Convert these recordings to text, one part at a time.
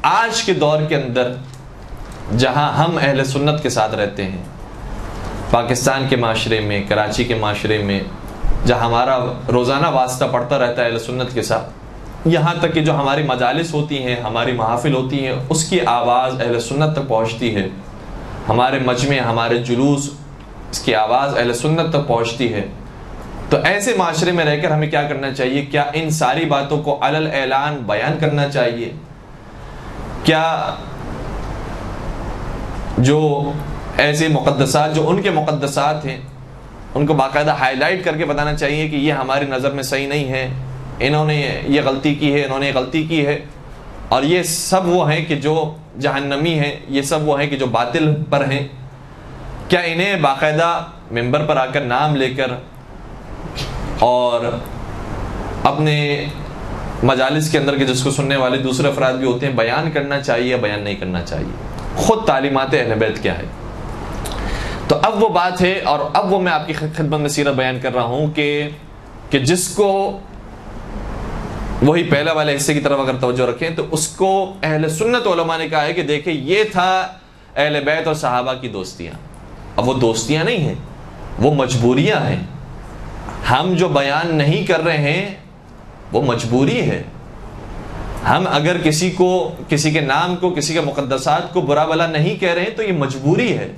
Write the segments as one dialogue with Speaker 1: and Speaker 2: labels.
Speaker 1: آج کے دور کے اندر جہاں ہم اہل سنت کے ساتھ رہتے ہیں، پاکستان کے معاشرے میں، کراچی کے معاشرے میں، جہاں ہمارا روزانہ واسطہ پڑتا رہتا ہے اہل سنت کے ساتھ، یہاں تک کہ جو ہماری مجالس ہوتی ہیں، ہماری محافل ہوتی ہیں، اس کی آواز اہل سنت تک پہنچتی ہے، ہمارے مجمع، ہمارے جلوس، اس کی آواز اہل سنت تک پہنچتی ہے. تو ایسے معاشرے میں رہ کر ہمیں کیا کرنا چاہیے؟ کیا ان ساری باتوں کو علی الاعلان بیان کرنا چاہیے؟ کیا جو ایسے مقدسات جو ان کے مقدسات ہیں ان کو باقاعدہ ہائی لائٹ کر کے بتانا چاہیے کہ یہ ہماری نظر میں صحیح نہیں ہے، انہوں نے یہ غلطی کی ہے، انہوں نے یہ غلطی کی ہے، اور یہ سب وہ ہیں کہ جو جہنمی ہیں، یہ سب وہ ہیں کہ جو باطل پر ہیں؟ کیا انہیں باقاعدہ ممبر پر آ کر نام لے کر اور اپنے مجالس کے اندر کے جس کو سننے والے دوسرے افراد بھی ہوتے ہیں بیان کرنا چاہیے یا بیان نہیں کرنا چاہیے؟ خود تعلیمات اہل بیت کیا ہے؟ تو اب وہ بات ہے، اور اب وہ میں آپ کی خدمت میں سیرت بیان کر رہا ہوں کہ جس کو وہی پہلا والے حصے کی طرف اگر توجہ رکھیں تو اس کو اہل سنت علماء نے کہا ہے کہ دیکھیں یہ تھا اہل بیت اور صحابہ کی دوستیاں. اب وہ دوستیاں نہیں ہیں، وہ مجبوریاں ہیں. ہم جو بیان نہیں کر رہے ہیں وہ مجبوری ہے. ہم اگر کسی کے نام کو، کسی کے مقدسات کو برا بلا نہیں کہہ رہے ہیں تو یہ مجبوری ہے.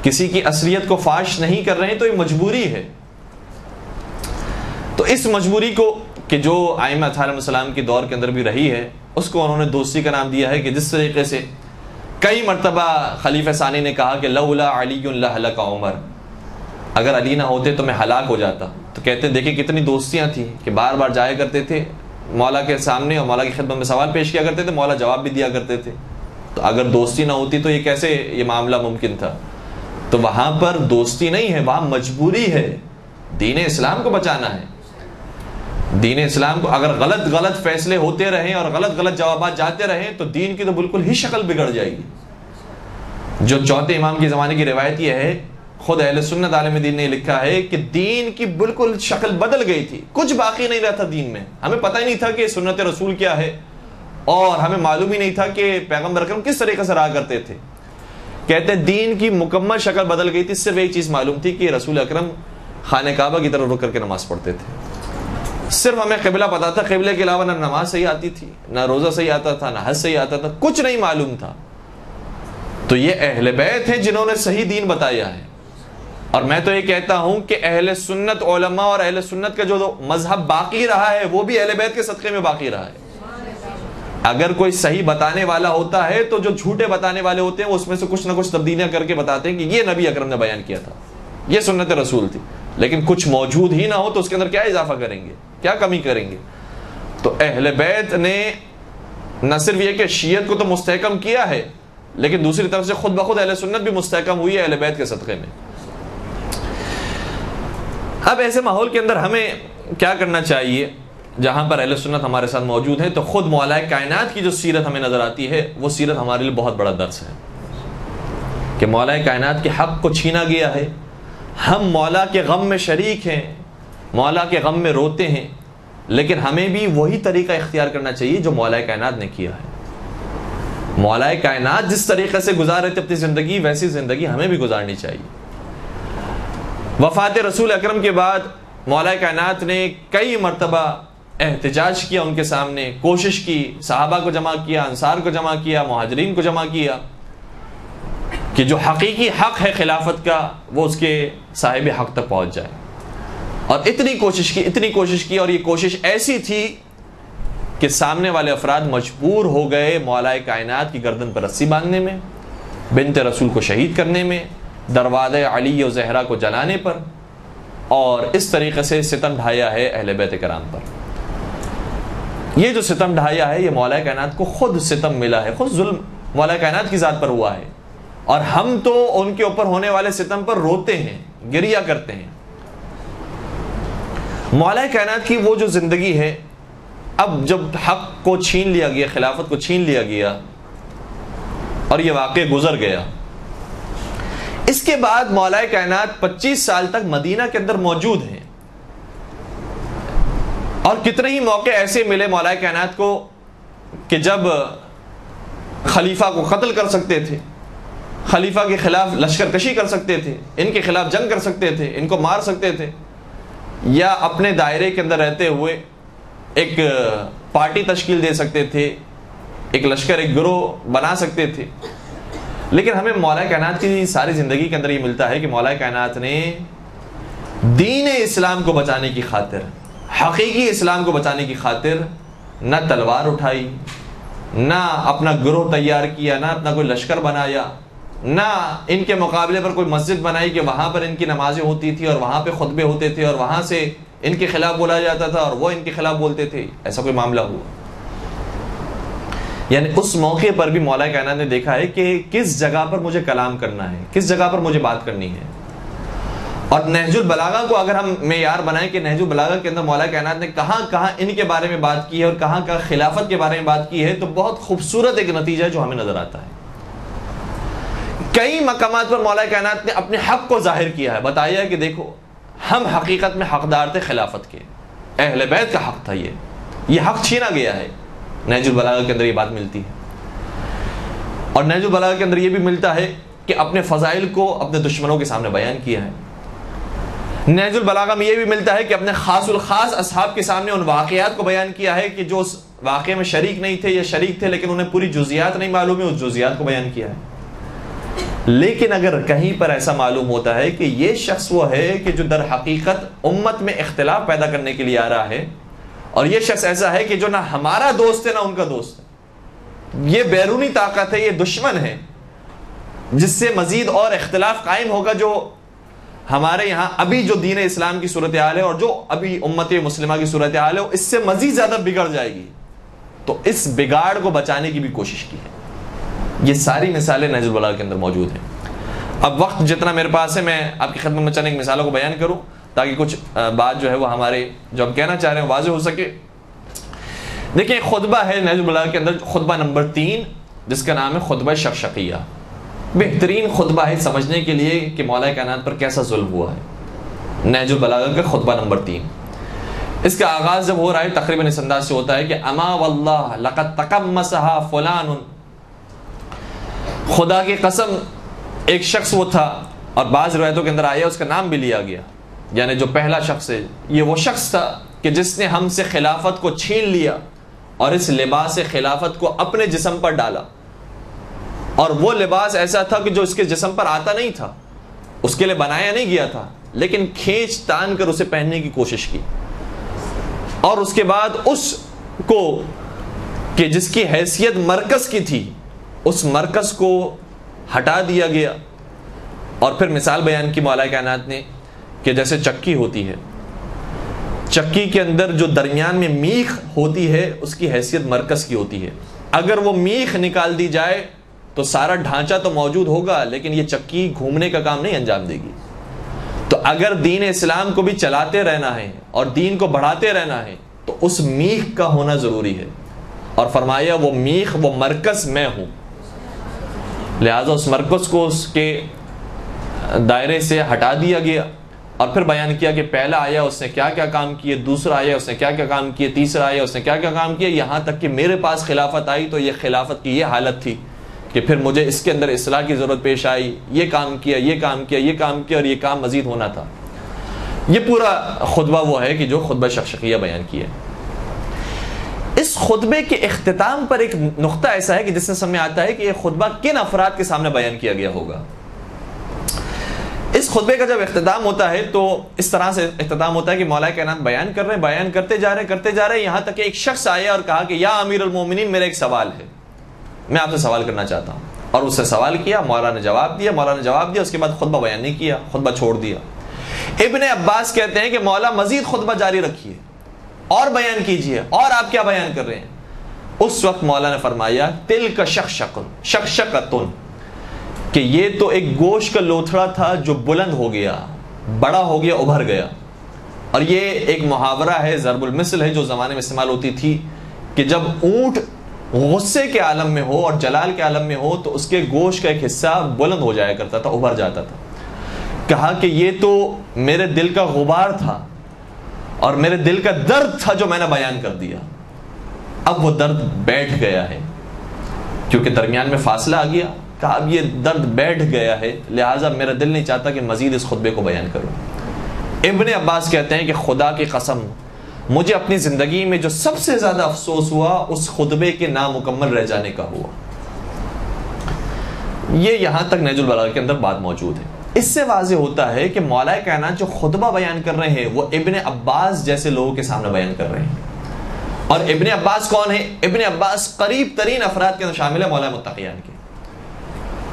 Speaker 1: کسی کی اصلیت کو فاش نہیں کر رہے ہیں تو یہ مجبوری ہے. تو اس مجبوری کو کہ جو ائمہ علیہ السلام کے دور کے اندر بھی رہی ہے، اس کو انہوں نے دوستی کا نام دیا ہے. کہ جس طریقے سے کئی مرتبہ خلیفہ ثانی نے کہا کہ لولا علی لہلک عمر، اگر علی نہ ہوتے تو میں ہلاک ہو جاتا. تو کہتے ہیں دیکھیں کتنی دوستیاں تھیں کہ بار بار جایا کرتے تھے مولا کے سامنے اور مولا کی خدمت میں سوال پیش کیا کرتے تھے، مولا جواب بھی دیا کرتے تھے. تو اگر دوستی نہ ہوتی تو یہ کیسے یہ معاملہ ممکن تھا؟ تو وہاں پر دوستی نہیں ہے، وہاں مجبوری ہے. دین اسلام کو بچانا ہے. دین اسلام کو اگر غلط فیصلے ہوتے رہیں اور غلط جوابات جاتے رہیں تو دین کی تو بالکل ہی شکل بگڑ جائے گی. جو چوتھے امام کے زمانے کی روایت یہ ہے، خود اہل سنت عالم دین نے لکھا ہے کہ دین کی بالکل شکل بدل گئی تھی، کچھ باقی نہیں رہا تھا دین میں. ہمیں پتہ ہی نہیں تھا کہ سنت رسول کیا ہے، اور ہمیں معلوم ہی نہیں تھا کہ پیغمبر اکرم کس طریقے سے رہا کرتے تھے. کہتے ہیں دین کی مکمل شکل بدل گئی تھی. صرف ایک چیز معلوم تھی کہ رسول اکرم خانہ کعبہ کی طرف رک کر کے نماز پڑھتے تھے. صرف ہمیں قبلہ پتا تھا، قبلے کے علاوہ نہ نماز صحیح آتی تھی، نہ روزہ صحیح آتا تھا، نہ حج صحیح آتا تھا، کچھ نہیں معلوم تھا. تو یہ اہل بیت ہیں جنہوں نے صحیح دین بتایا ہے. اور میں تو یہ کہتا ہوں کہ اہل سنت علماء اور اہل سنت کا جو مذہب باقی رہا ہے وہ بھی اہل بیت کے صدقے میں باقی رہا ہے. اگر کوئی صحیح بتانے والا ہوتا ہے تو جو جھوٹے بتانے والے ہوتے ہیں وہ اس میں سے کچھ نہ کچھ تبدیلیاں کر کے بتاتے ہیں کہ یہ نبی اکرم نے بیان کیا تھا، یہ سنت رسول تھی. لیکن کچھ موجود ہی نہ ہو تو اس کے اندر کیا اضافہ کریں گے، کیا کمی کریں گے؟ تو اہل بیت نے نہ صرف یہ کہ شیعت کو تو مستحکم کیا ہے، لیکن دوسری طرف سے خود بخود اہل سنت بھی مستحکم ہوئی ہے اہل بیت کے صدقے میں. اب ایسے ماحول کے اندر ہمیں کیا کرنا چاہیے جہاں پر اہل سنت ہمارے ساتھ موجود ہیں؟ تو خود مولا کائنات کی جو سیرت ہمیں نظر آتی ہے وہ سیرت ہمارے لیے بہت بڑا درس ہے کہ مولا کائنات کے حق کو چھینا گیا ہے. ہم مولا کے غم میں شریک ہیں، مولا کے غم میں روتے ہیں، لیکن ہمیں بھی وہی طریقہ اختیار کرنا چاہیے جو مولا کائنات نے کیا ہے. مولا کائنات جس طریقے سے گزار رہے تھے اپنی زندگی، ویسی زندگی ہمیں بھی گزارنی چاہیے. وفات رسول اکرم کے بعد مولا کائنات نے کئی مرتبہ احتجاج کیا ان کے سامنے، کوشش کی، صحابہ کو جمع کیا، انصار کو جمع کیا، مہاجرین کو جمع کیا کہ جو حقیقی حق ہے خلافت کا وہ اس کے صاحب حق تک پہنچ جائے. اور اتنی کوشش کی اور یہ کوشش ایسی تھی کہ سامنے والے افراد مجبور ہو گئے مولا کائنات کی گردن پر رسی باندھنے میں، بنت رسول کو شہید کرنے میں، دروازے علی و زہرا کو جلانے پر، اور اس طریقے سے ستم ڈھایا ہے اہل بیت کرام پر. یہ جو ستم ڈھایا ہے یہ مولا کائنات کو خود ستم ملا ہے، خود ظلم مولا کائنات کی ذات پر ہوا ہے. اور ہم تو ان کے اوپر ہونے والے ستم پر روتے ہیں، گریہ کرتے ہیں. مولا کائنات کی وہ جو زندگی ہے، اب جب حق کو چھین لیا گیا، خلافت کو چھین لیا گیا اور یہ واقعہ گزر گیا، اس کے بعد مولا کائنات 25 سال تک مدینہ کے اندر موجود ہیں. اور کتنے ہی موقع ایسے ملے مولا کائنات کو کہ جب خلیفہ کو قتل کر سکتے تھے، خلیفہ کے خلاف لشکر کشی کر سکتے تھے، ان کے خلاف جنگ کر سکتے تھے، ان کو مار سکتے تھے، یا اپنے دائرے کے اندر رہتے ہوئے ایک پارٹی تشکیل دے سکتے تھے، ایک لشکر، ایک گروہ بنا سکتے تھے۔ لیکن ہمیں مولا کائنات کی ساری زندگی کے اندر یہ ملتا ہے کہ مولا کائنات نے دین اسلام کو بچانے کی خاطر، حقیقی اسلام کو بچانے کی خاطر نہ تلوار اٹھائی، نہ اپنا گروہ تیار کیا، نہ اپنا کوئی لشکر بنایا، نہ ان کے مقابلے پر کوئی مسجد بنائی کہ وہاں پر ان کی نمازیں ہوتی تھی اور وہاں پہ خطبے ہوتے تھے اور وہاں سے ان کے خلاف بولا جاتا تھا اور وہ ان کے خلاف بولتے تھے، ایسا کوئی معاملہ ہوا؟ یعنی اس موقع پر بھی مولا کائنات نے دیکھا ہے کہ کس جگہ پر مجھے کلام کرنا ہے، کس جگہ پر مجھے بات کرنی ہے۔ اور نہج البلاغہ کو اگر ہم معیار بنائیں کہ نہج البلاغہ کے اندر مولا کائنات نے کہاں کہاں ان کے بارے میں بات کی ہے اور کہاں کہاں خلافت کے بارے میں بات کی ہے، تو بہت خوبصورت ایک نتیجہ ہے جو ہمیں نظر آتا ہے۔ کئی مقامات پر مولا کائنات نے اپنے حق کو ظاہر کیا ہے، بتایا ہے کہ دیکھو ہم حقیقت میں حقدار تھے خلافت کے، اہل بیت کا حق تھا، یہ حق چھینا گیا ہے۔ نہج البلاغہ کے اندر یہ بات ملتی ہے، اور نہج البلاغہ کے اندر یہ بھی ملتا ہے کہ اپنے فضائل کو اپنے دشمنوں کے سامنے بیان کیا ہے۔ نہج البلاغہ میں یہ بھی ملتا ہے کہ اپنے خاص الخاص اصحاب کے سامنے ان واقعات کو بیان کیا ہے کہ جو اس واقعے میں شریک نہیں تھے یا شریک تھے لیکن انہیں پوری جزیات نہیں معلوم ہے، اس جزیات کو بیان کیا ہے۔ لیکن اگر کہیں پر ایسا معلوم ہوتا ہے کہ یہ شخص وہ ہے کہ جو در حقیقت امت میں اختلاف پیدا کرنے کے لیے آ رہا ہے، اور یہ شخص ایسا ہے کہ جو نہ ہمارا دوست ہے نہ ان کا دوست ہے، یہ بیرونی طاقت ہے، یہ دشمن ہے جس سے مزید اور اختلاف قائم ہوگا، جو ہمارے یہاں ابھی جو دین اسلام کی صورتحال ہے اور جو ابھی امت مسلمہ کی صورتحال ہے اس سے مزید زیادہ بگڑ جائے گی، تو اس بگاڑ کو بچانے کی بھی کوشش کی ہے۔ یہ ساری مثالیں نہج البلاغہ کے اندر موجود ہیں۔ اب وقت جتنا میرے پاس ہے میں آپ کی خدمت میں چند ایک مثالوں کو بیان کروں تاکہ کچھ بات جو ہے وہ ہمارے جو ہم کہنا چاہ رہے ہیں واضح ہو سکے۔ دیکھیں خطبہ ہے نہج البلاغہ کے اندر، خطبہ نمبر 3 جس کا نام ہے خطبہ شقشقیہ۔ بہترین خطبہ ہے سمجھنے کے لیے کہ مولا کائنات پر کیسا ظلم ہوا ہے۔ نہج البلاغہ کا خطبہ نمبر 3، اس کا آغاز جب ہو رہا ہے تقریباً اس انداز سے ہوتا ہے کہ اما واللہ لقد تقمصها فلان، خدا کی قسم ایک شخص وہ تھا، اور بعض روایتوں کے اندر آیا اس کا نام بھی لیا گیا، یعنی جو پہلا شخص ہے یہ وہ شخص تھا کہ جس نے ہم سے خلافت کو چھین لیا اور اس لباس خلافت کو اپنے جسم پر ڈالا، اور وہ لباس ایسا تھا کہ جو اس کے جسم پر آتا نہیں تھا، اس کے لیے بنایا نہیں گیا تھا، لیکن کھینچ تان کر اسے پہننے کی کوشش کی، اور اس کے بعد اس کو کہ جس کی حیثیت مرکز کی تھی اس مرکز کو ہٹا دیا گیا۔ اور پھر مثال بیان کی مولا کائنات نے کہ جیسے چکی ہوتی ہے، چکی کے اندر جو درمیان میں میخ ہوتی ہے اس کی حیثیت مرکز کی ہوتی ہے، اگر وہ میخ نکال دی جائے تو سارا ڈھانچہ تو موجود ہوگا لیکن یہ چکی گھومنے کا کام نہیں انجام دے گی۔ تو اگر دین اسلام کو بھی چلاتے رہنا ہے اور دین کو بڑھاتے رہنا ہے تو اس میخ کا ہونا ضروری ہے، اور فرمایا وہ میخ وہ مرکز میں ہوں، لہذا اس مرکز کو اس کے دائرے سے ہٹا دیا گیا۔ اور پھر بیان کیا کہ پہلا آیا اس نے کیا کیا کام کیے، دوسرا آیا اس نے کیا کیا کام کیے، تیسرا آیا اس نے کیا کیا کام کیے، یہاں تک کہ میرے پاس خلافت آئی تو یہ خلافت کی یہ حالت تھی کہ پھر مجھے اس کے اندر اصلاح کی ضرورت پیش آئی، یہ کام کیا، یہ کام کیا، یہ کام کیا، اور یہ کام مزید ہونا تھا۔ یہ پورا خطبہ وہ ہے کہ جو خطبہ شقشقیہ بیان کیا۔ اس خطبے کے اختتام پر ایک نقطہ ایسا ہے کہ جس سے سمجھ میں آتا ہے کہ یہ خطبہ کن افراد کے سامنے بیان کیا گیا ہوگا۔ اس خطبے کا جب اختتام ہوتا ہے تو اس طرح سے اختتام ہوتا ہے کہ مولا کائنات بیان کر رہے ہیں، بیان کرتے جا رہے ہیں، یہاں تک کہ ایک شخص آیا اور کہا کہ یا امیر المومنین میرا ایک سوال ہے، میں آپ سے سوال کرنا چاہتا ہوں، اور اس سے سوال کیا، مولا نے جواب دیا، اس کے بعد خطبہ بیان نہیں کیا، خطبہ چھوڑ دیا۔ ابن عباس کہتے ہیں کہ مولا مزید خطبہ جاری رکھیے اور بیان کیجئے، اور آپ کیا بیان کر رہے ہیں؟ اس وقت مولا نے فرمایا تلک شقشقۃ، کہ یہ تو ایک گوشت کا لوتھڑا تھا جو بلند ہو گیا، بڑا ہو گیا، ابھر گیا۔ اور یہ ایک محاورہ ہے، ضرب المثل ہے، جو زمانے میں استعمال ہوتی تھی کہ جب اونٹ غصے کے عالم میں ہو اور جلال کے عالم میں ہو تو اس کے گوشت کا ایک حصہ بلند ہو جایا کرتا تھا، ابھر جاتا تھا۔ کہا کہ یہ تو میرے دل کا غبار تھا اور میرے دل کا درد تھا جو میں نے بیان کر دیا، اب وہ درد بیٹھ گیا ہے، کیونکہ درمیان میں فاصلہ آ گیا، کہا اب یہ درد بیٹھ گیا ہے، لہٰذا میرا دل نہیں چاہتا کہ مزید اس خطبے کو بیان کروں۔ ابن عباس کہتے ہیں کہ خدا کی قسم مجھے اپنی زندگی میں جو سب سے زیادہ افسوس ہوا اس خطبے کے نامکمل رہ جانے کا ہوا۔ یہ یہاں تک نہج البلاغہ کے اندر بات موجود ہے۔ اس سے واضح ہوتا ہے کہ مولا کائنات جو خطبہ بیان کر رہے ہیں وہ ابن عباس جیسے لوگوں کے سامنے بیان کر رہے ہیں۔ اور ابن عباس کون ہے؟ ابن عباس قریب ترین افراد کے اندر شامل ہے مولا متقیان کے،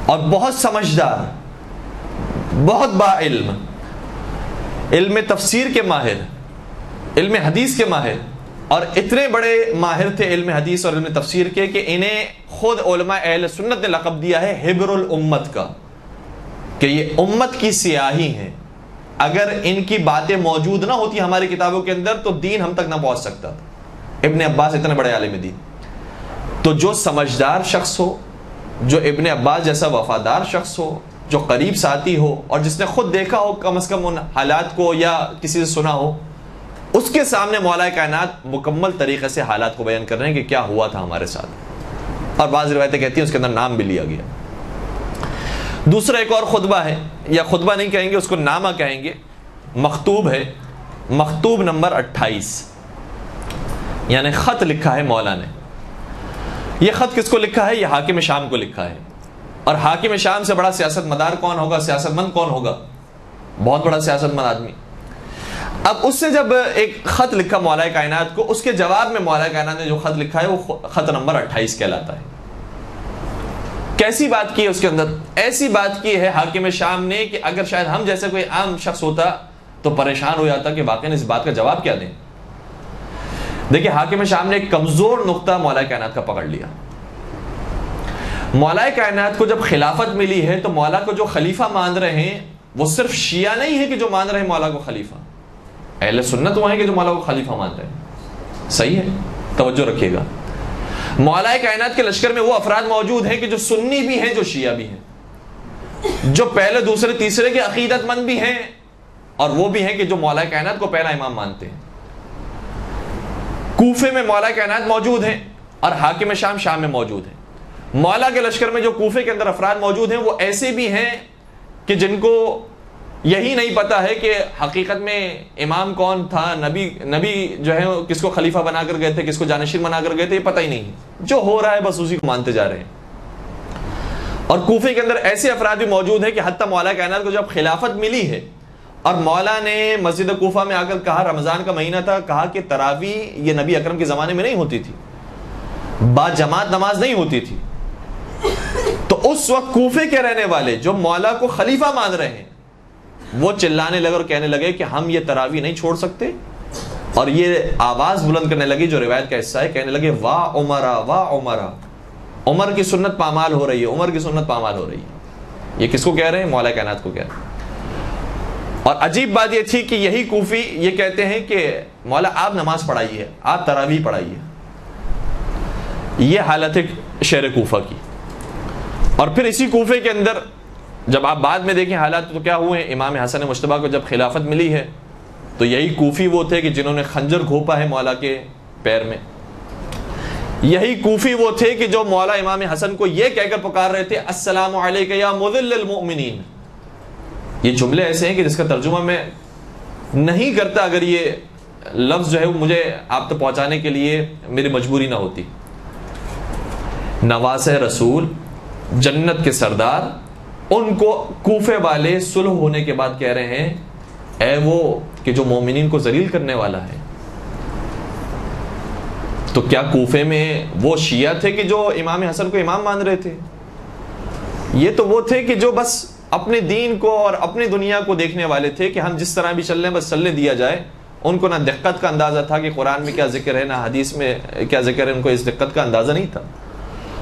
Speaker 1: اور بہت سمجھدار، بہت با علم، علم تفسیر کے ماہر، علم حدیث کے ماہر، اور اتنے بڑے ماہر تھے علم حدیث اور علم تفسیر کے کہ انہیں خود علماء اہل سنت نے لقب دیا ہے حبر الامت کا، کہ یہ امت کی سیاہی ہیں، اگر ان کی باتیں موجود نہ ہوتی ہماری کتابوں کے اندر تو دین ہم تک نہ پہنچ سکتا تھا۔ ابن عباس اتنے بڑے عالم دین، تو جو سمجھدار شخص ہو، جو ابن عباس جیسا وفادار شخص ہو، جو قریب ساتھی ہو، اور جس نے خود دیکھا ہو کم از کم ان حالات کو یا کسی سے سنا ہو، اس کے سامنے مولا کائنات مکمل طریقے سے حالات کو بیان کر رہے ہیں کہ کیا ہوا تھا ہمارے ساتھ، اور بعض روایتیں کہتی ہیں اس کے اندر نام بھی لیا گیا۔ دوسرا ایک اور خطبہ ہے، یا خطبہ نہیں کہیں گے، اس کو نامہ کہیں گے، مکتوب ہے، مکتوب نمبر 28، یعنی خط لکھا ہے مولا نے۔ یہ خط کس کو لکھا ہے؟ یہ حاکم شام کو لکھا ہے، اور حاکم شام سے بڑا سیاست مدار کون ہوگا، سیاست مند کون ہوگا؟ بہت بڑا سیاست مند آدمی۔ اب اس سے جب ایک خط لکھا مولا کائنات کو، اس کے جواب میں مولا کائنات نے جو خط لکھا ہے وہ خط نمبر 28 کہلاتا ہے۔ کیسی بات کی ہے اس کے اندر؟ ایسی بات کی ہے حاکم شام نے کہ اگر شاید ہم جیسے کوئی عام شخص ہوتا تو پریشان ہو جاتا کہ واقعی اس بات کا جواب کیا دیں۔ دیکھیں حاکم شام نے ایک کمزور نقطہ مولا کائنات کا پکڑ لیا۔ مولا کائنات کو جب خلافت ملی ہے تو مولا کو جو خلیفہ مان رہے ہیں وہ صرف شیعہ نہیں ہے کہ جو مان رہے ہیں مولا کو خلیفہ، اہل سنت وہ ہیں کہ جو مولا کو خلیفہ مان رہے ہیں۔ صحیح ہے، توجہ رکھیے گا۔ مولا کائنات کے لشکر میں وہ افراد موجود ہیں کہ جو سنی بھی ہیں، جو شیعہ بھی ہیں، جو پہلے دوسرے تیسرے کے عقیدت مند بھی ہیں، اور وہ بھی ہیں کہ جو مولا کائنات کو پہلا امام مانتے ہیں۔ کوفے میں مولا کائنات موجود ہیں اور حاکم شام شام میں موجود ہیں۔ مولا کے لشکر میں جو کوفے کے اندر افراد موجود ہیں وہ ایسے بھی ہیں کہ جن کو یہی نہیں پتا ہے کہ حقیقت میں امام کون تھا، نبی جو ہے کس کو خلیفہ بنا کر گئے تھے، کس کو جانشین بنا کر گئے تھے، یہ پتہ ہی نہیں، جو ہو رہا ہے بس اسی کو مانتے جا رہے ہیں۔ اور کوفے کے اندر ایسے افراد بھی موجود ہیں کہ حتیٰ مولا کائنات کو جب خلافت ملی ہے اور مولا نے مسجد کوفہ میں آ کر کہا، رمضان کا مہینہ تھا، کہا کہ تراویح یہ نبی اکرم کے زمانے میں نہیں ہوتی تھی، با جماعت نماز نہیں ہوتی تھی، تو اس وقت کوفے کے رہنے والے جو مولا کو خلیفہ مان رہے ہیں وہ چلانے لگے اور کہنے لگے کہ ہم یہ تراویح نہیں چھوڑ سکتے، اور یہ آواز بلند کرنے لگی جو روایت کا حصہ ہے، کہنے لگے واہ عمرہ واہ عمرہ، عمر کی سنت پامال ہو رہی ہے، عمر کی سنت پامال ہو رہی ہے۔ یہ کس کو کہہ رہے ہیں؟ مولا کائنات کو کہہ رہے ہیں۔ اور عجیب بات یہ تھی کہ یہی کوفی یہ کہتے ہیں کہ مولا آپ نماز پڑھائیے، آپ تراویح پڑھائیے۔ یہ حالت ہے شہر کوفہ کی۔ اور پھر اسی کوفے کے اندر جب آپ بعد میں دیکھیں حالات تو کیا ہوئے ہیں، امام حسن مجتبیٰ کو جب خلافت ملی ہے تو یہی کوفی وہ تھے کہ جنہوں نے خنجر گھونپا ہے مولا کے پیر میں، یہی کوفی وہ تھے کہ جو مولا امام حسن کو یہ کہہ کر پکار رہے تھے السلام علیک یا مذل المؤمنین۔ یہ جملے ایسے ہیں کہ جس کا ترجمہ میں نہیں کرتا اگر یہ لفظ جو ہے مجھے آپ تک پہنچانے کے لیے میری مجبوری نہ ہوتی۔ نواز رسول، جنت کے سردار، ان کو کوفے والے صلح ہونے کے بعد کہہ رہے ہیں اے وہ کہ جو مومنین کو ذلیل کرنے والا ہے۔ تو کیا کوفے میں وہ شیعہ تھے کہ جو امام حسن کو امام مان رہے تھے؟ یہ تو وہ تھے کہ جو بس اپنے دین کو اور اپنی دنیا کو دیکھنے والے تھے کہ ہم جس طرح بھی چل رہے ہیں بس چلنے دیا جائے۔ ان کو نہ دقت کا اندازہ تھا کہ قرآن میں کیا ذکر ہے، نہ حدیث میں کیا ذکر ہے، ان کو اس دقت کا اندازہ نہیں تھا۔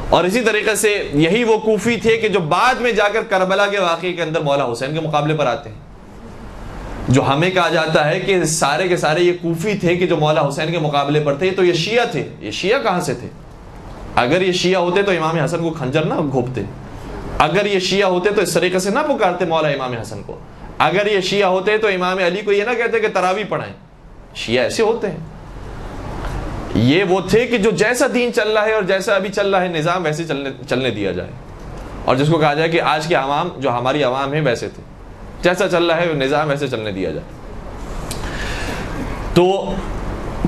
Speaker 1: اور اسی طریقے سے یہی وہ کوفی تھے کہ جو بعد میں جا کر کربلا کے واقعے کے اندر مولا حسین کے مقابلے پر آتے ہیں، جو ہمیں کہا جاتا ہے کہ سارے کے سارے یہ کوفی تھے کہ جو مولا حسین کے مقابلے پر تھے، تو یہ شیعہ تھے۔ یہ شیعہ کہاں سے تھے؟ اگر یہ شیعہ ہوتے تو امام حسن کو خنجر نہ گھونپتے، اگر یہ شیعہ ہوتے تو اس طریقے سے نہ پکارتے مولا امام حسن کو، اگر یہ شیعہ ہوتے تو امام علی کو یہ نہ کہتے کہ تراویح پڑھائیں۔ شیعہ ایسے ہوتے ہیں۔ یہ وہ تھے کہ جو جیسا دین چل رہا ہے اور جیسا ابھی چل رہا ہے نظام ویسے چلنے دیا جائے، اور جس کو کہا جائے کہ آج کے عوام جو ہماری عوام ہیں ویسے تھے، جیسا چل رہا ہے نظام ویسے چلنے دیا جائے۔ تو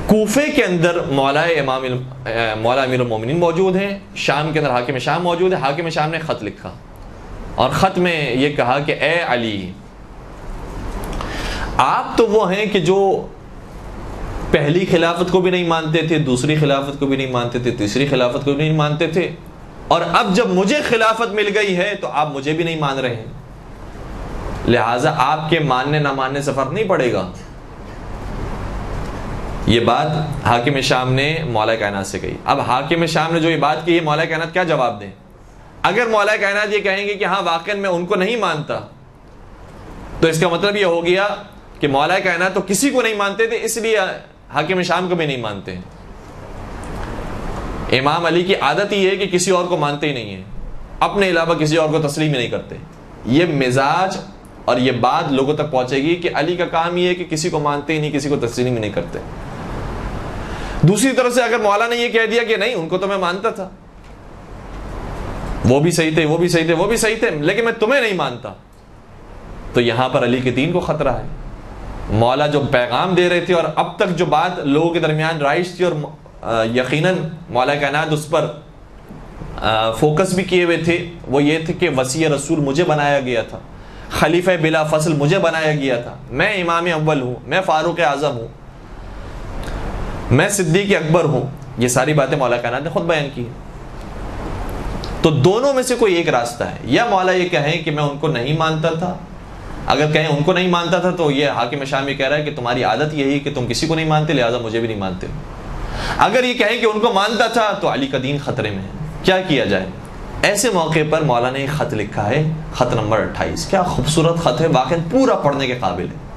Speaker 1: کوفے کے اندر مولا امیر المومنین موجود ہیں، شام کے اندر حاکم شام موجود ہے۔ حاکم شام نے خط لکھا اور خط میں یہ کہا کہ اے علی، آپ تو وہ ہیں کہ جو پہلی خلافت کو بھی نہیں مانتے تھے، دوسری خلافت کو بھی نہیں مانتے تھے، تیسری خلافت کو بھی نہیں مانتے تھے، اور اب جب مجھے خلافت مل گئی ہے تو آپ مجھے بھی نہیں مان رہے ہیں، لہٰذا آپ کے ماننے نہ ماننے سے فرق نہیں پڑے گا۔ یہ بات حاکم شام نے مولا کائنات سے کہی۔ اب حاکم شام نے جو یہ بات کی ہے، مولا کائنات کیا جواب دیں؟ اگر مولا کائنات یہ کہیں گے کہ ہاں واقعی میں ان کو نہیں مانتا، تو اس کا مطلب یہ ہو گیا کہ مولا کائنات تو کسی کو نہیں مانتے تھے، اس لیے حاکم شام کو بھی نہیں مانتے۔ امام علی کی عادت ہی ہے کہ کسی اور کو مانتے ہی نہیں ہیں، اپنے علاوہ کسی اور کو تسلیم ہی نہیں کرتے۔ یہ مزاج اور یہ بات لوگوں تک پہنچے گی کہ علی کا کام یہ ہے کہ کسی کو مانتے ہی نہیں، کسی کو تسلیم ہی نہیں کرتے۔ دوسری طرف سے اگر مولا نے یہ کہہ دیا کہ نہیں ان کو تو میں مانتا تھا، وہ بھی صحیح تھے، وہ بھی صحیح تھے، وہ بھی صحیح تھے، لیکن میں تمہیں نہیں مانتا، تو یہاں پر علی کے دین کو خطرہ ہے۔ مولا جو پیغام دے رہے تھے اور اب تک جو بات لوگوں کے درمیان رائج تھی، اور یقیناً مولا کائنات اس پر فوکس بھی کیے ہوئے تھے، وہ یہ تھے کہ وصی رسول مجھے بنایا گیا تھا، خلیفہ بلا فصل مجھے بنایا گیا تھا، میں امام اول ہوں، میں فاروق اعظم ہوں، میں صدیق اکبر ہوں، یہ ساری باتیں مولا کائنات نے خود بیان کی۔ تو دونوں میں سے کوئی ایک راستہ ہے، یا مولا یہ کہیں کہ میں ان کو نہیں مانتا تھا، اگر کہیں ان کو نہیں مانتا تھا تو یہ حاکم شام یہ کہہ رہا ہے کہ تمہاری عادت یہی ہے کہ تم کسی کو نہیں مانتے، لہٰذا مجھے بھی نہیں مانتے۔ اگر یہ کہیں کہ ان کو مانتا تھا تو علی کا دین خطرے میں ہے، کیا کیا جائے؟ ایسے موقع پر مولا نے ایک خط لکھا ہے، خط نمبر 28۔ کیا خوبصورت خط ہے، واقعی پورا پڑھنے کے قابل ہے۔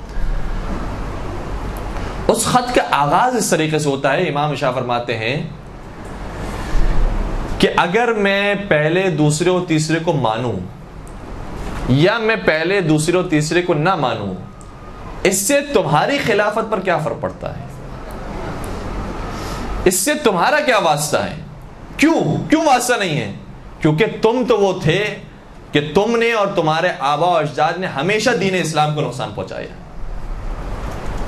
Speaker 1: اس خط کا آغاز اس طریقے سے ہوتا ہے، امام شاہ فرماتے ہیں کہ اگر میں پہلے دوسرے اور تیسرے کو مانوں یا میں پہلے دوسرے اور تیسرے کو نہ مانوں، اس سے تمہاری خلافت پر کیا فرق پڑتا ہے؟ اس سے تمہارا کیا واسطہ ہے؟ کیوں واسطہ نہیں ہے؟ کیونکہ تم تو وہ تھے کہ تم نے اور تمہارے آبا و اجداد نے ہمیشہ دین اسلام کو نقصان پہنچایا،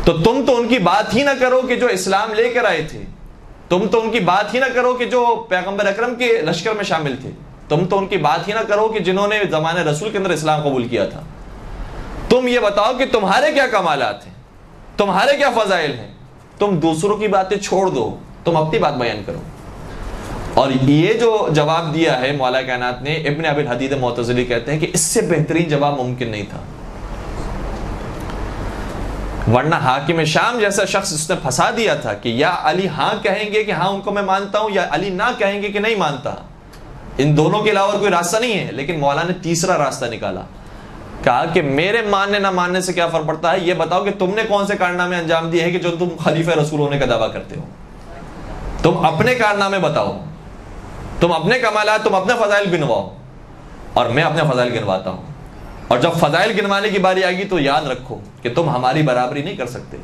Speaker 1: تو تم تو ان کی بات ہی نہ کرو کہ جو اسلام لے کر آئے تھے، تم تو ان کی بات ہی نہ کرو کہ جو پیغمبر اکرم کے لشکر میں شامل تھے، تم تو ان کی بات ہی نہ کرو کہ جنہوں نے زمانے رسول کے اندر اسلام قبول کیا تھا۔ تم یہ بتاؤ کہ تمہارے کیا کمالات ہیں، تمہارے کیا فضائل ہیں، تم دوسروں کی باتیں چھوڑ دو، تم اپنی بات بیان کرو۔ اور یہ جو جواب دیا ہے مولا کائنات نے، ابن ابی الحدید معتزلی کہتے ہیں کہ اس سے بہترین جواب ممکن نہیں تھا، ورنہ حاکم شام جیسا شخص اس نے پھنسا دیا تھا کہ یا علی ہاں کہیں گے کہ ہاں ان کو میں مانتا ہوں، یا علی نہ کہیں گے کہ نہیں مانتا، ان دونوں کے علاوہ کوئی راستہ نہیں ہے۔ لیکن مولا نے تیسرا راستہ نکالا، کہا کہ میرے ماننے نہ ماننے سے کیا فرق پڑتا ہے، یہ بتاؤ کہ تم نے کون سے کارنامے انجام دیے ہیں کہ جو تم خلیفہ رسول ہونے کا دعویٰ کرتے ہو، تم اپنے کارنامے بتاؤ، تم اپنے کمالات، تم اپنے فضائل گنواؤ، اور میں اپنے فضائل گنواتا ہوں، اور جب فضائل گنوانے کی باری آئے گی تو یاد رکھو کہ تم ہماری برابری نہیں کر سکتے۔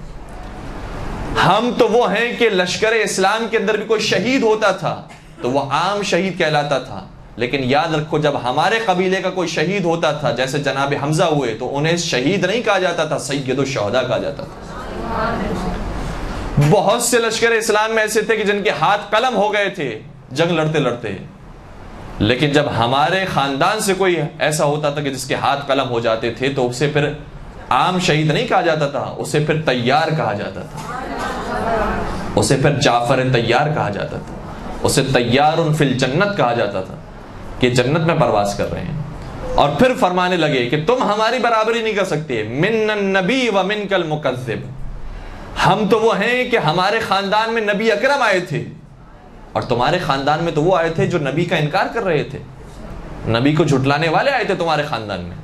Speaker 1: ہم تو وہ ہیں کہ لشکر اسلام کے اندر بھی کوئی شہید ہوتا تھا تو وہ عام شہید کہلاتا تھا، لیکن یاد رکھو جب ہمارے قبیلے کا کوئی شہید ہوتا تھا، جیسے جناب حمزہ ہوئے، تو انہیں شہید نہیں کہا جاتا تھا، سید الشہداء کہا جاتا تھا۔ بہت سے لشکر اسلام میں ایسے تھے کہ جن کے ہاتھ قلم ہو گئے تھے جنگ لڑتے لڑتے، لیکن جب ہمارے خاندان سے کوئی ایسا ہوتا تھا کہ جس کے ہاتھ قلم ہو جاتے تھے تو اسے پھر عام شہید نہیں کہا جاتا تھا، اسے پھر تیار کہا جاتا تھا، اسے پھر جعفر تیار کہا جاتا تھا، اسے تیار فی الجنت کہا جاتا تھا کہ جنت میں پرواز کر رہے ہیں۔ اور پھر فرمانے لگے کہ تم ہماری برابری نہیں کر سکتے، من النبی و منک المکذب، ہم تو وہ ہیں کہ ہمارے خاندان میں نبی اکرم آئے تھے اور تمہارے خاندان میں تو وہ آئے تھے جو نبی کا انکار کر رہے تھے، نبی کو جھٹلانے والے آئے تھے تمہارے خاندان میں۔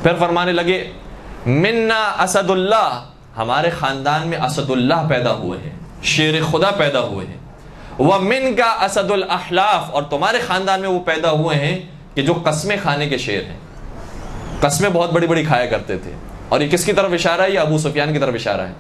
Speaker 1: پھر فرمانے لگے منا اسد اللہ، ہمارے خاندان میں اسد اللہ پیدا ہوئے ہیں، شیر خدا پیدا ہوئے ہیں، ومن کا اسد الاحلاف، اور تمہارے خاندان میں وہ پیدا ہوئے ہیں کہ جو قسمیں کھانے کے شیر ہیں، قسمیں بہت بڑی بڑی کھایا کرتے تھے۔ اور یہ کس کی طرف اشارہ ہے؟ یہ ابو سفیان کی طرف اشارہ ہے،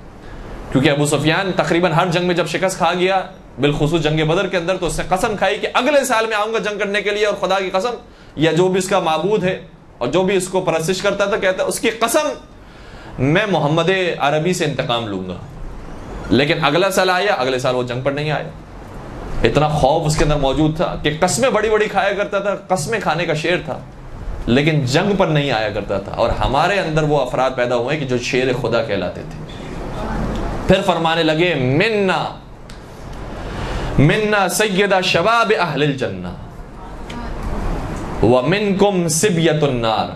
Speaker 1: کیونکہ ابو سفیان تقریباً ہر جنگ میں جب شکست کھا گیا بالخصوص جنگ بدر کے اندر، تو اس نے قسم کھائی کہ اگلے سال میں آؤں گا جنگ کرنے کے لیے، اور خدا کی قسم، یا جو بھی اس کا معبود ہے اور جو بھی اس کو پرستش کرتا تھا کہتا اس کی قسم میں محمد عربی سے انتقام لوں گا. لیکن اگلا سال آیا، اگلے سال وہ جنگ پر نہیں آیا. اتنا خوف اس کے اندر موجود تھا کہ قسمیں بڑی بڑی کھایا کرتا تھا، قسمیں کھانے کا شیر تھا، لیکن جنگ پر نہیں آیا کرتا تھا. اور ہمارے اندر وہ افراد پیدا ہوئے کہ جو شیر خدا کہلاتے تھے. پھر فرمانے لگے منا سید شباب اہل الجنہ ومنکم سبیۃ النار.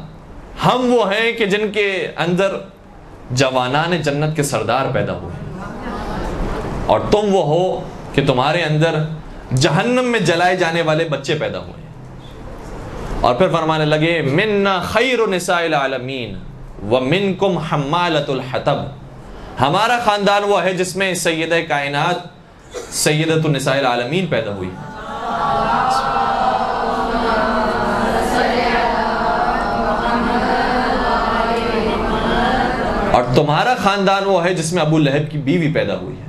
Speaker 1: ہم وہ ہیں کہ جن کے اندر جوانان جنت کے سردار پیدا ہوئے، اور تم وہ ہو کہ تمہارے اندر جہنم میں جلائے جانے والے بچے پیدا ہوئے. اور پھر فرمانے لگے منا خیر نساء العالمین ومنکم حمالۃ الحطب. ہمارا خاندان وہ ہے جس میں سیدہ کائنات سیدۃ النساء العالمین پیدا ہوئی. اور تمہارا خاندان وہ ہے جس میں ابو لہب کی بیوی پیدا ہوئی ہے.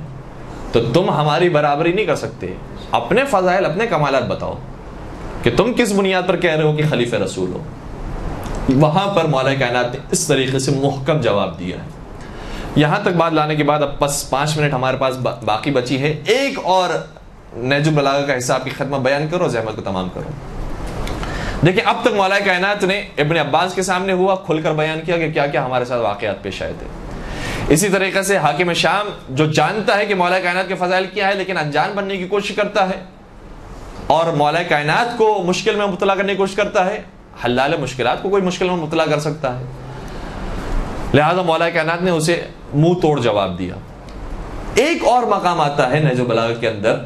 Speaker 1: تو تم ہماری برابری نہیں کر سکتے. اپنے فضائل، اپنے کمالات بتاؤ کہ تم کس بنیاد پر کہہ رہے ہو کہ خلیفہ رسول ہو. وہاں پر مولا کائنات نے اس طریقے سے محکم جواب دیا ہے. یہاں تک بات لانے کے بعد اب بس 5 منٹ ہمارے پاس باقی بچی ہے. ایک اور نہج البلاغہ کا حصہ آپ کی خدمت بیان کرو، زحمت کو تمام کرو. دیکھیں اب تک مولا کائنات نے ابن عباس کے سامنے ہوا کھل کر بیان کیا کہ کیا کیا ہمارے ساتھ واقعات پیش آئے تھے. اسی طریقے سے حاکم شام جو جانتا ہے کہ مولا کائنات کے فضائل کیا ہے لیکن انجان بننے کی کوشش کرتا ہے اور مولا کائنات کو مشکل میں مبتلا کرنے کی کوشش کرتا ہے. حلال مشکلات کو کوئی مشکل میں مبتلا کر سکتا ہے، لہذا مولا کائنات نے اسے منہ توڑ جواب دیا. ایک اور مقام آتا ہے نہج البلاغہ کے اندر،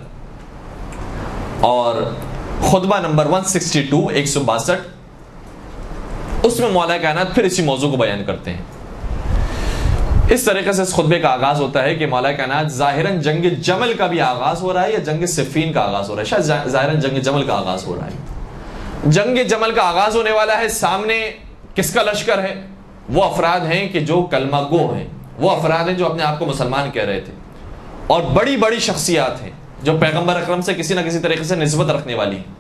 Speaker 1: اور خطبہ نمبر 162 162 اس میں مولا کائنات پھر اسی موضوع کو بیان کرتے ہیں. اس طریقے سے اس خطبے کا آغاز ہوتا ہے کہ مولا کائنات ظاہراً جنگ جمل کا بھی آغاز ہو رہا ہے یا جنگ صفین کا آغاز ہو رہا ہے. شاید ظاہراً جنگ جمل کا آغاز ہو رہا ہے. جنگ جمل کا آغاز ہونے والا ہے. سامنے کس کا لشکر ہے؟ وہ افراد ہیں کہ جو کلمہ گو ہیں، وہ افراد ہیں جو اپنے آپ کو مسلمان کہہ رہے تھے، اور بڑی بڑی شخصیات ہیں جو پیغمبر اکرم سے کسی نہ کسی طریقے سے نسبت رکھنے والی ہیں.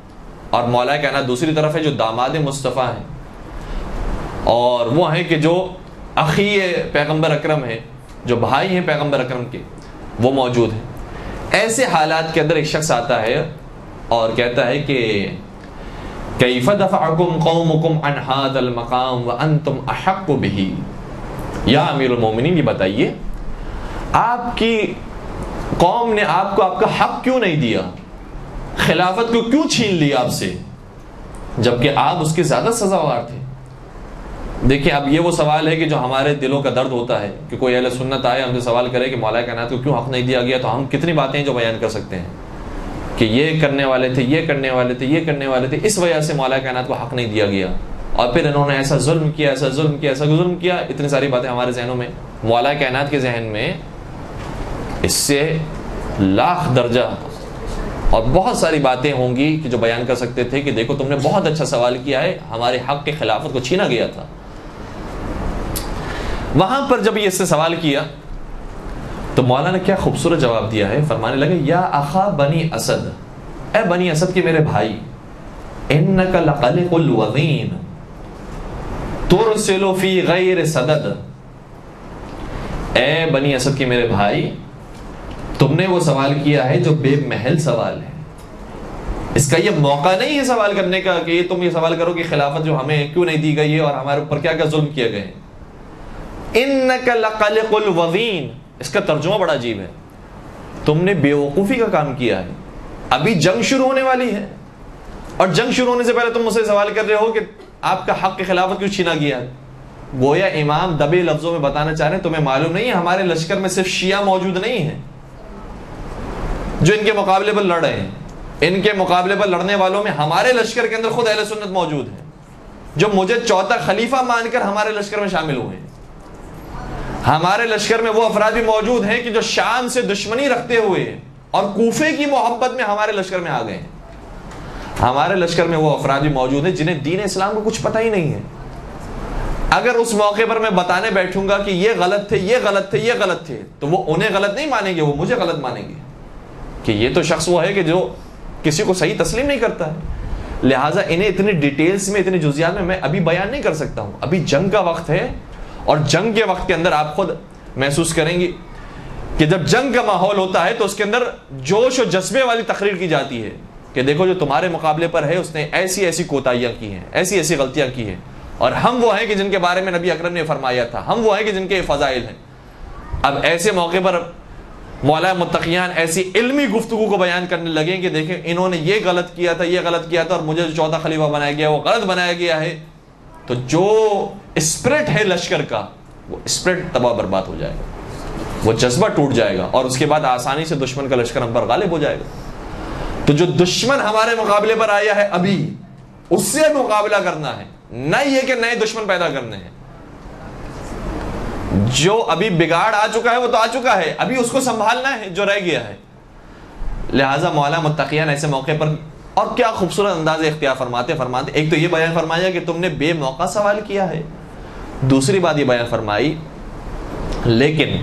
Speaker 1: اور مولا کائنات دوسری طرف ہے جو داماد مصطفیٰ ہیں، اور وہ ہیں کہ جو اخی پیغمبر اکرم ہے، جو بھائی ہیں پیغمبر اکرم کے، وہ موجود ہیں. ایسے حالات کے اندر ایک شخص آتا ہے اور کہتا ہے کہ کیف دفعکم قومکم عن ھذا المقام وانتم احق به. یا امیر المومنین یہ بتائیے آپ کی قوم نے آپ کو آپ کا حق کیوں نہیں دیا، خلافت کو کیوں چھین لیا آپ سے، جبکہ آپ اس کے زیادہ سزاوار تھے. دیکھیں اب یہ وہ سوال ہے کہ جو ہمارے دلوں کا درد ہوتا ہے کہ کوئی اہل سنت آئے ہم سے سوال کرے کہ مولا کائنات کو کیوں حق نہیں دیا گیا، تو ہم کتنی باتیں جو بیان کر سکتے ہیں کہ یہ کرنے والے تھے، یہ کرنے والے تھے، یہ کرنے والے تھے، اس وجہ سے مولا کائنات کو حق نہیں دیا گیا، اور پھر انہوں نے ایسا ظلم کیا، ایسا ظلم کیا، ایسا ظلم کیا. اتنی ساری باتیں ہمارے ذہنوں میں، مولا کائنات کے ذہن میں اس سے لاکھ درجہ اور بہت ساری باتیں ہوں گی کہ جو بیان کر سکتے تھے کہ دیکھو تم نے بہت اچھا سوال کیا ہے، ہمارے حق کے خلافت کو چھینا گیا تھا. وہاں پر جب یہ اس سے سوال کیا تو مولا نے کیا خوبصورت جواب دیا ہے. فرمانے لگے یا اخا بنی اسد، اے بنی اسد کے میرے بھائی، انک لقلق الوذین ترسل فی غیر صدد. اے بنی اسد کے میرے بھائی، تم نے وہ سوال کیا ہے جو بے محل سوال ہے. اس کا یہ موقع نہیں ہے سوال کرنے کا کہ تم یہ سوال کرو کہ خلافت جو ہمیں کیوں نہیں دی گئی ہے اور ہمارے اوپر کیا کیا ظلم کیے گئے ہیں. انک لقلق الوذین، اس کا ترجمہ بڑا عجیب ہے. تم نے بیوقوفی کا کام کیا ہے. ابھی جنگ شروع ہونے والی ہے اور جنگ شروع ہونے سے پہلے تم مجھ سے سوال کر رہے ہو کہ آپ کا حق کی خلافت کیوں چھینا گیا ہے. گویا امام دبے لفظوں میں بتانا چاہ رہے ہیں تمہیں معلوم نہیں ہے ہمارے لشکر میں صرف شیعہ موجود نہیں ہیں جو ان کے مقابلے پر لڑ رہے ہیں. ان کے مقابلے پر لڑنے والوں میں ہمارے لشکر کے اندر خود اہل سنت موجود ہیں جو مجھے چوتھا خلیفہ مان کر ہمارے لشکر میں شامل ہوئے ہیں. ہمارے لشکر میں وہ افراد بھی موجود ہیں کہ جو شام سے دشمنی رکھتے ہوئے اور کوفے کی محبت میں ہمارے لشکر میں آ گئے ہیں. ہمارے لشکر میں وہ افراد بھی موجود ہیں جنہیں دین اسلام کو کچھ پتہ ہی نہیں ہے. اگر اس موقع پر میں بتانے بیٹھوں گا کہ یہ غلط تھے، یہ غلط تھے، یہ غلط تھے، تو وہ انہیں غلط نہیں مانیں گے، وہ مجھے غلط مانیں گے. کہ یہ تو شخص وہ ہے کہ جو کسی کو صحیح تسلیم نہیں کرتا ہے. لہٰذا انہیں اتنی ڈیٹیلز میں, اتنی جزیات میں ابھی بیان نہیں کر سکتا ہوں. ابھی جنگ کا وقت ہے, اور جنگ کے وقت کے اندر آپ خود محسوس کریں گی کہ جب جنگ کا ماحول ہوتا ہے تو اس کے اندر جوش و جذبے والی تقریر کی جاتی ہے کہ دیکھو جو تمہارے مقابلے پر ہے اس نے ایسی ایسی کوتاہیاں کی ہیں, ایسی ایسی غلطیاں کی ہیں, اور ہم وہ ہیں کہ جن کے بارے میں نبی اکرم نے فرمایا تھا, ہم وہ ہیں کہ جن کے فضائل ہیں. اب ایسے موقع پر مولا متقیان ایسی علمی گفتگو کو بیان کرنے لگیں کہ دیکھیں انہوں نے یہ غلط کیا تھا, یہ غلط کیا تھا, اور مجھے جو چوتھا خلیفہ بنایا گیا وہ غلط بنایا گیا ہے. تو جو اسپرٹ ہے لشکر کا, وہ اسپرٹ تباہ برباد ہو جائے گا, وہ جذبہ ٹوٹ جائے گا, اور اس کے بعد آسانی سے دشمن کا لشکر ہم پر غالب ہو جائے گا. تو جو دشمن ہمارے مقابلے پر آیا ہے ابھی, اس سے مقابلہ کرنا ہے, نہ یہ کہ نئے دشمن پیدا کرنے ہیں. جو ابھی بگاڑ آ چکا ہے وہ تو آ چکا ہے, ابھی اس کو سنبھالنا ہے جو رہ گیا ہے. لہٰذا مولا متقیان ایسے موقع پر, اور کیا خوبصورت انداز اختیار فرماتے ایک تو یہ بیان فرمایا کہ تم نے بے موقع سوال کیا ہے. دوسری بات یہ بیان فرمائی لیکن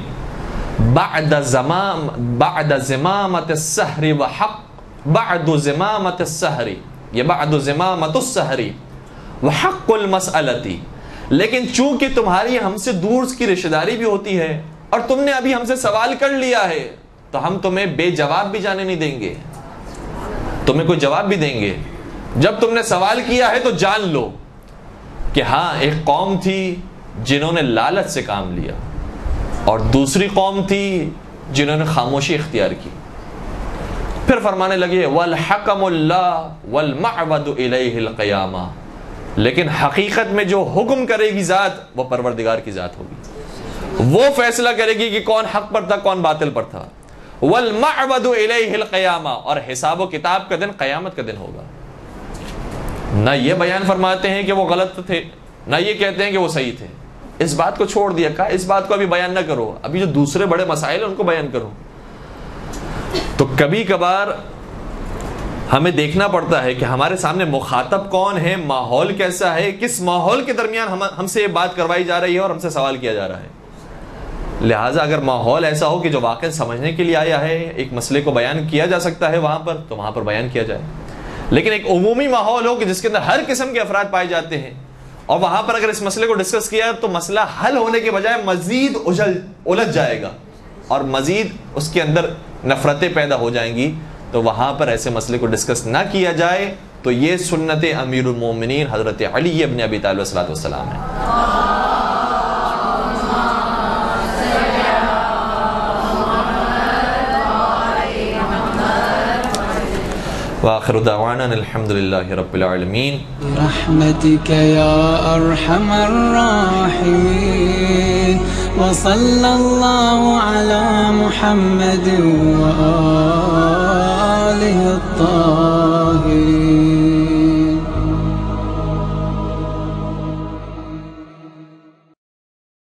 Speaker 1: بعد زمامت السحر وحق بعد زمامت السحر, یہ بعد زمامت السحر وحق المسألتی, لیکن چونکہ تمہاری ہم سے دور کی رشتہ داری بھی ہوتی ہے اور تم نے ابھی ہم سے سوال کر لیا ہے, تو ہم تمہیں بے جواب بھی جانے نہیں دیں گے, تمہیں کوئی جواب بھی دیں گے. جب تم نے سوال کیا ہے تو جان لو کہ ہاں ایک قوم تھی جنہوں نے لالچ سے کام لیا, اور دوسری قوم تھی جنہوں نے خاموشی اختیار کی. پھر فرمانے لگے والحکم اللہ والمعبد الیہ القیامہ, لیکن حقیقت میں جو حکم کرے گی ذات وہ پروردگار کی ذات ہوگی, وہ فیصلہ کرے گی کہ کون حق پر تھا کون باطل پر تھا. والمعبد الیہ القیامہ, اور حساب و کتاب کا دن قیامت کا دن ہوگا. نہ یہ بیان فرماتے ہیں کہ وہ غلط تھے, نہ یہ کہتے ہیں کہ وہ صحیح تھے. اس بات کو چھوڑ دیا, کہا اس بات کو ابھی بیان نہ کرو, ابھی جو دوسرے بڑے مسائل ہیں ان کو بیان کرو. تو کبھی کبھار ہمیں دیکھنا پڑتا ہے کہ ہمارے سامنے مخاطب کون ہے, ماحول کیسا ہے, کس ماحول کے درمیان ہم سے یہ بات کروائی جا رہی ہے اور ہم سے سوال کیا جا رہا ہے. لہٰذا اگر ماحول ایسا ہو کہ جو واقعا سمجھنے کے لیے آیا ہے, ایک مسئلے کو بیان کیا جا سکتا ہے وہاں پر, تو وہاں پر بیان کیا جائے. لیکن ایک عمومی ماحول ہو کہ جس کے اندر ہر قسم کے افراد پائے جاتے ہیں, اور وہاں پر اگر اس مسئلے کو ڈسکس کیا تو مسئلہ حل ہونے کے بجائے مزید الجھ جائے گا اور مزید اس کے اندر نفرتیں پیدا ہو جائیں گی, تو وہاں پر ایسے مسئلے کو ڈسکس نہ کیا جائے. تو یہ سنت امیر المومنین حضرت علی ابن ابی طالب صلی اللہ علیہ وسلم ہے. وآخر دعوانا الحمد لله رب العالمين
Speaker 2: برحمتك يا أرحم الراحمين وصلى الله على محمد وآله الطاهرين.